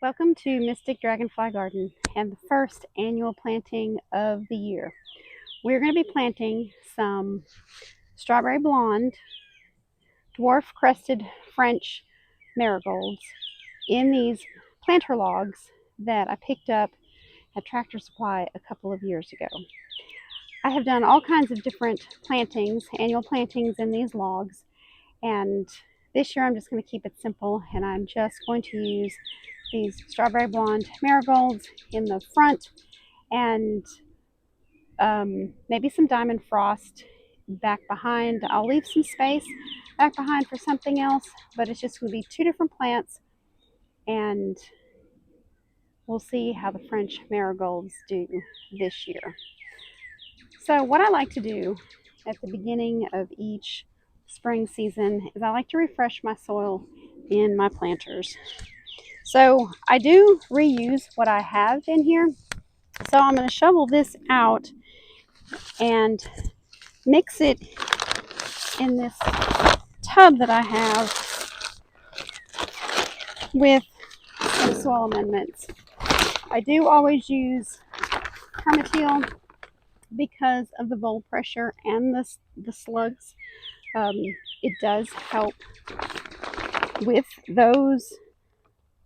Welcome to Mystic Dragonfly Garden and the first annual planting of the year. We're going to be planting some strawberry blonde, dwarf crested French marigolds in these planter logs that I picked up at Tractor Supply a couple of years ago. I have done all kinds of different plantings, annual plantings in these logs, and this year I'm just going to keep it simple, and I'm just going to use these strawberry blonde marigolds in the front and maybe some diamond frost back behind. I'll leave some space back behind for something else, but it's just going to be two different plants, and we'll see how the French marigolds do this year. So what I like to do at the beginning of each spring season is I like to refresh my soil in my planters. So I do reuse what I have in here. So I'm going to shovel this out and mix it in this tub that I have with some soil amendments. I do always use permateal because of the vole pressure and the slugs. It does help with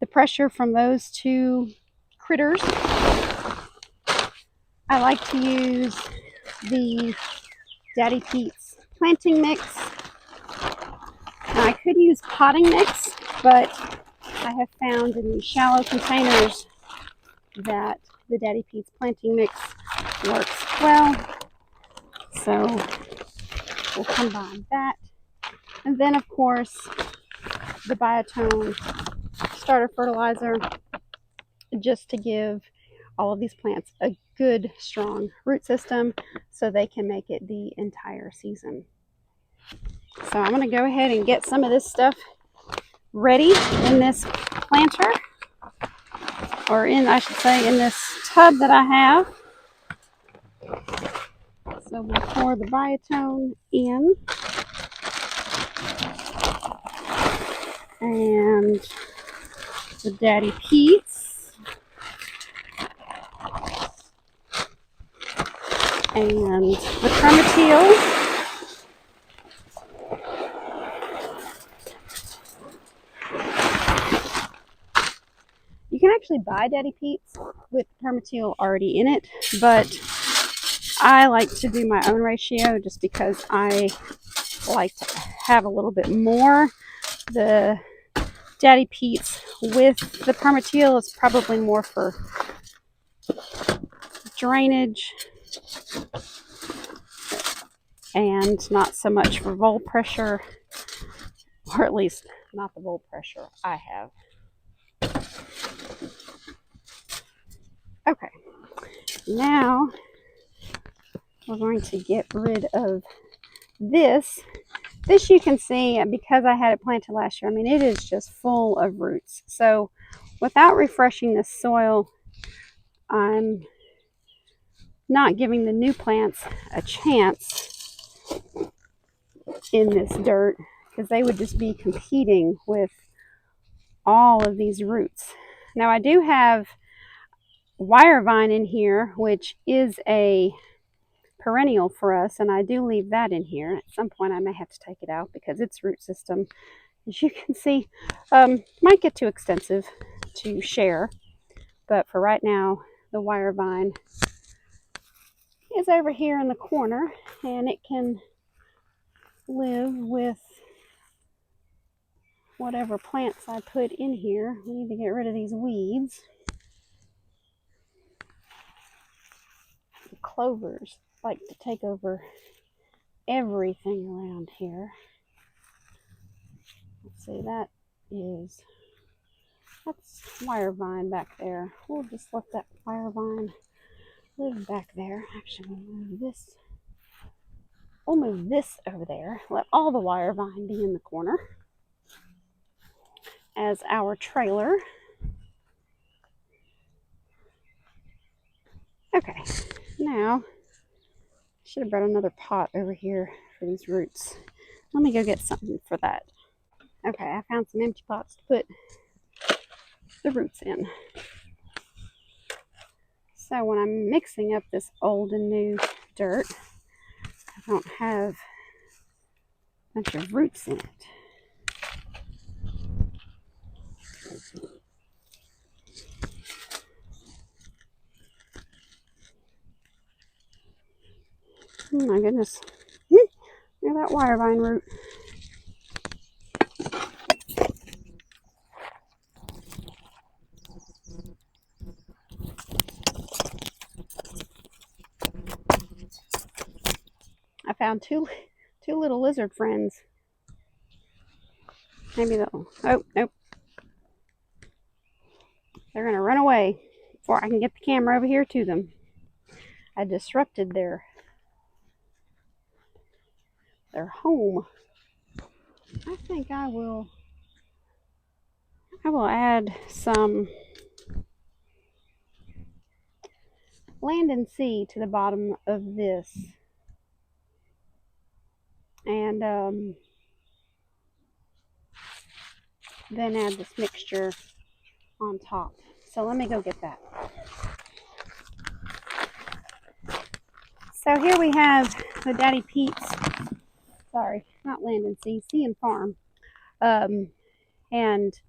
the pressure from those two critters. I like to use the Daddy Pete's planting mix. Now, I could use potting mix, but I have found in these shallow containers that the Daddy Pete's planting mix works well. So we'll combine that. And then, of course, the Biotone starter fertilizer, just to give all of these plants a good, strong root system so they can make it the entire season. So I'm going to go ahead and get some of this stuff ready in this planter, or I should say in this tub that I have. So we'll pour the Biotone in, and the Daddy Pete's, and the permateal. You can actually buy Daddy Pete's with permateal already in it, but I like to do my own ratio just because I like to have a little bit more. The Daddy Pete's with the permateal is probably more for drainage and not so much for vole pressure, or at least not the vole pressure I have. Okay, now we're going to get rid of this. This you can see, because I had it planted last year, I mean, it is just full of roots. So without refreshing the soil, I'm not giving the new plants a chance in this dirt, because they would just be competing with all of these roots. Now I do have wire vine in here, which is a perennial for us, and I do leave that in here. At some point I may have to take it out because its root system, as you can see, might get too extensive to share, but for right now the wire vine is over here in the corner, and it can live with whatever plants I put in here. We need to get rid of these weeds. The clovers like to take over everything around here. Let's see, that's wire vine back there. We'll just let that wire vine live back there. Actually, we'll move this over there. Let all the wire vine be in the corner as our trailer. Okay, now I should have brought another pot over here for these roots. Let me go get something for that. Okay, I found some empty pots to put the roots in. So when I'm mixing up this old and new dirt, I don't have a bunch of roots in it. Oh my goodness. Look at that wire vine root. I found two little lizard friends. Maybe they'll, oh, nope. They're going to run away before I can get the camera over here to them. I disrupted their home. I think I will add some land and sea to the bottom of this. And then add this mixture on top. So let me go get that. So here we have the Daddy Pete's, sorry, not land and sea, sea and farm. And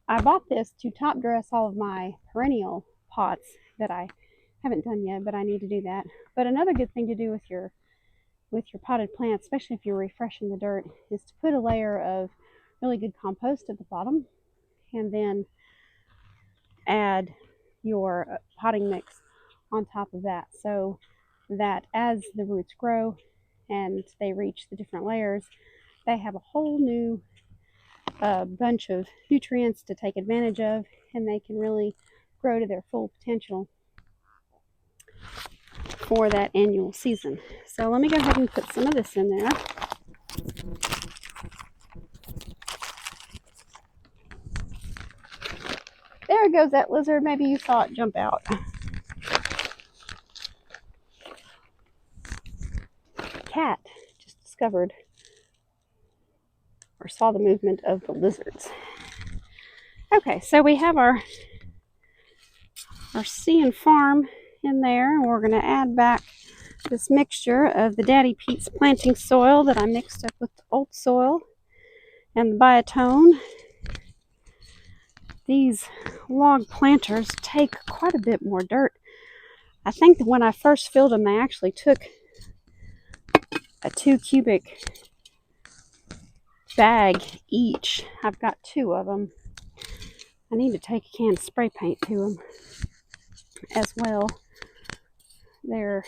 I bought this to top dress all of my perennial pots that I haven't done yet, but I need to do that. But another good thing to do with your potted plants, especially if you're refreshing the dirt, is to put a layer of really good compost at the bottom and then add your potting mix on top of that, so that as the roots grow and they reach the different layers, they have a whole new bunch of nutrients to take advantage of, and they can really grow to their full potential for that annual season. So let me go ahead and put some of this in there. There goes that lizard. Maybe you saw it jump out. Cat just discovered or saw the movement of the lizards. Okay, so we have our sea and farm in there, and we're going to add back this mixture of the Daddy Pete's planting soil that I mixed up with the old soil and the biotone. These log planters take quite a bit more dirt. I think that when I first filled them, they actually took a 2 cubic bag each. I've got 2 of them. I need to take a can of spray paint to them as well. They're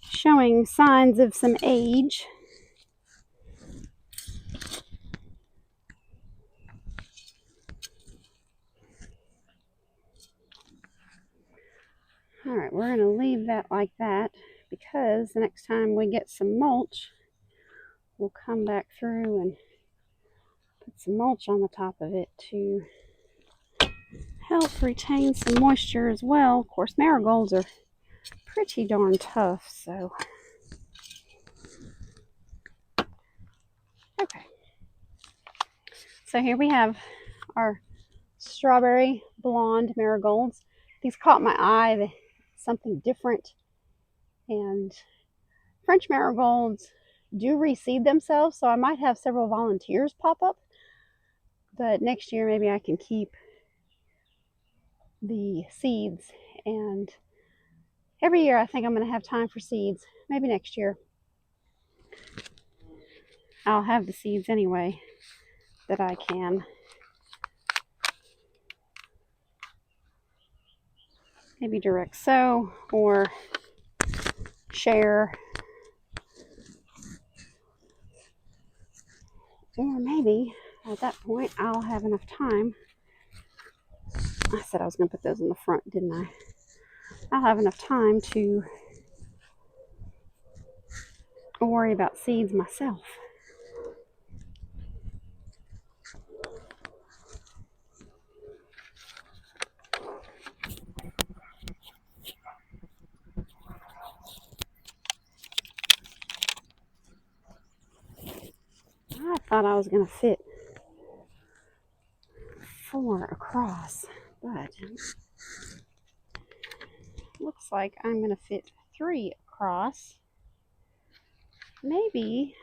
showing signs of some age. Alright, we're going to leave that like that because the next time we get some mulch, we'll come back through and put some mulch on the top of it to help retain some moisture as well. Of course, marigolds are pretty darn tough, so okay. So here we have our strawberry blonde marigolds. These caught my eye. They're something different. And French marigolds do reseed themselves, so I might have several volunteers pop up. But next year maybe I can keep the seeds, and every year I think I'm going to have time for seeds. Maybe next year I'll have the seeds anyway that I can maybe direct sow or share, or maybe at that point I'll have enough time. I said I was going to put those in the front, didn't I? I'll have enough time to worry about seeds myself. I thought I was going to fit 4 across, but looks like I'm going to fit 3 across. Maybe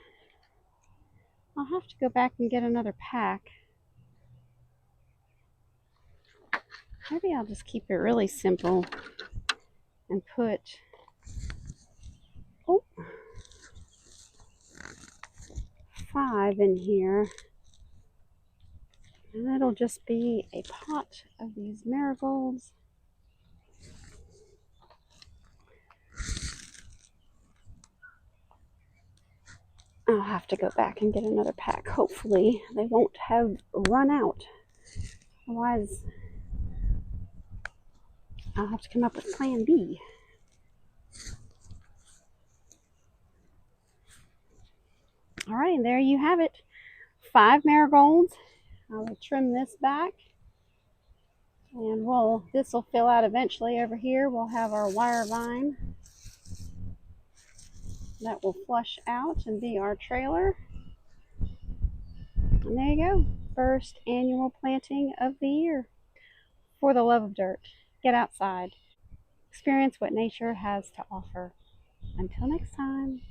I'll have to go back and get another pack. Maybe I'll just keep it really simple and put 5 in here. And it'll just be a pot of these marigolds. I'll have to go back and get another pack. Hopefully they won't have run out. Otherwise, I'll have to come up with plan B. Alright, there you have it. 5 marigolds. I will trim this back. And this will fill out eventually over here. We'll have our wire vine that will flush out and be our trailer. And there you go. First annual planting of the year. For the love of dirt, get outside. Experience what nature has to offer. Until next time.